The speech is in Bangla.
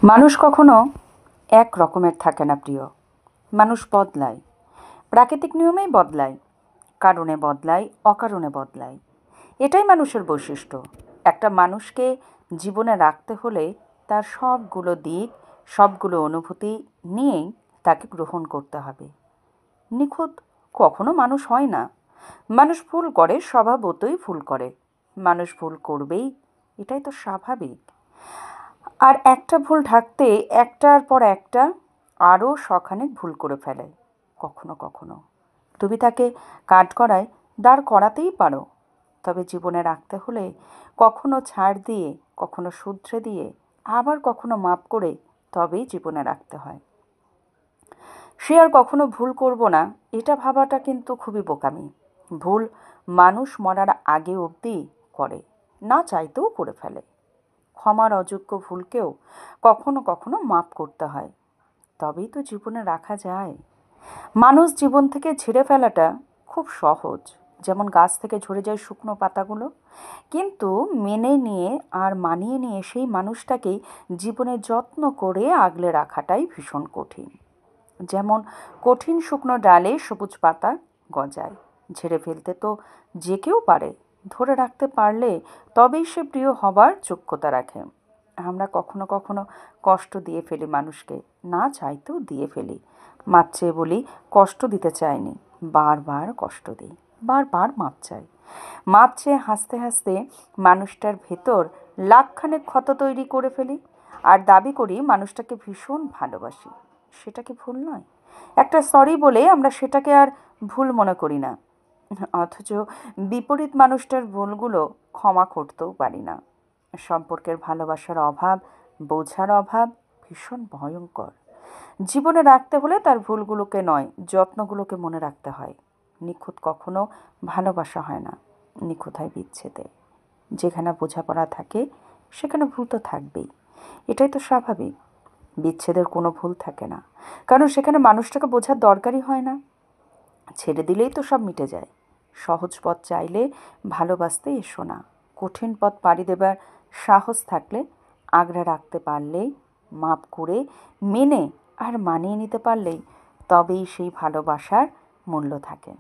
মানুষ কখনো এক রকমের থাকে না প্রিয়। মানুষ বদলায়, প্রাকৃতিক নিয়মেই বদলায়, কারণে বদলায়, অকারণে বদলায়। এটাই মানুষের বৈশিষ্ট্য। একটা মানুষকে জীবনে রাখতে হলে তার সবগুলো দিক, সবগুলো অনুভূতি নিয়েই তাকে গ্রহণ করতে হবে। নিখুঁত কখনো মানুষ হয় না। মানুষ ভুল করে, স্বভাবতই ভুল করে। মানুষ ভুল করবেই, এটাই তো স্বাভাবিক। আর একটা ভুল ঢাকতে একটার পর একটা আরও শখানেক ভুল করে ফেলে কখনো কখনো। তুমি তাকে কাঠগড়ায় দাঁড় করাতেই পারো, তবে জীবনে রাখতে হলে কখনো ছাড় দিয়ে, কখনো শুধরে দিয়ে, আবার কখনো মাপ করে তবেই জীবনে রাখতে হয়। সে আর কখনো ভুল করব না, এটা ভাবাটা কিন্তু খুবই বোকামি। ভুল মানুষ মরার আগে অবধি করে, না চাইতেও করে ফেলে। ক্ষমার অযোগ্য ভুলকেও কখনো কখনো মাপ করতে হয়, তবেই তো জীবনে রাখা যায়। মানুষ জীবন থেকে ঝেড়ে ফেলাটা খুব সহজ, যেমন গাছ থেকে ঝরে যায় শুকনো পাতাগুলো। কিন্তু মেনে নিয়ে আর মানিয়ে নিয়ে সেই মানুষটাকেই জীবনে যত্ন করে আগলে রাখাটাই ভীষণ কঠিন। যেমন কঠিন শুকনো ডালে সবুজ পাতা গজায়, ঝেড়ে ফেলতে তো যে কেউ পারে, ধরে রাখতে পারলে তবেই সে প্রিয় হবার যোগ্যতা রাখে। আমরা কখনো কখনো কষ্ট দিয়ে ফেলি মানুষকে, না চাইতেও দিয়ে ফেলি। মাপ চেয়ে বলি কষ্ট দিতে চাইনি, বারবার কষ্ট দিই, বারবার মাপ চাই। মাপ চেয়ে হাসতে হাসতে মানুষটার ভেতর লাখখানেক ক্ষত তৈরি করে ফেলি, আর দাবি করি মানুষটাকে ভীষণ ভালোবাসি। সেটা কি ভুল নয়? একটা সরি বলে আমরা সেটাকে আর ভুল মনে করি না, অথচ বিপরীত মানুষটার ভুলগুলো ক্ষমা করতেও পারি না। সম্পর্কের ভালোবাসার অভাব, বোঝার অভাব ভীষণ ভয়ঙ্কর। জীবনে রাখতে হলে তার ভুলগুলোকে নয়, যত্নগুলোকে মনে রাখতে হয়। নিখুঁত কখনো ভালোবাসা হয় না, নিখুঁত হয় বিচ্ছেদে। যেখানে বোঝাপড়া থাকে সেখানে ভুল তো থাকবেই, এটাই তো স্বাভাবিক। বিচ্ছেদের কোনো ভুল থাকে না, কারণ সেখানে মানুষটাকে বোঝার দরকারই হয় না। ছেড়ে দিলেই তো সব মিটে যায়। সহজ পথ চাইলে ভালোবাসতে এসো না, কঠিন পথ পাড়ি দেবার সাহস থাকলে আগলে রাখতে পারলেই, মাপ করে মেনে আর মানিয়ে নিতে পারলেই তবেই সেই ভালোবাসার মূল্য থাকে।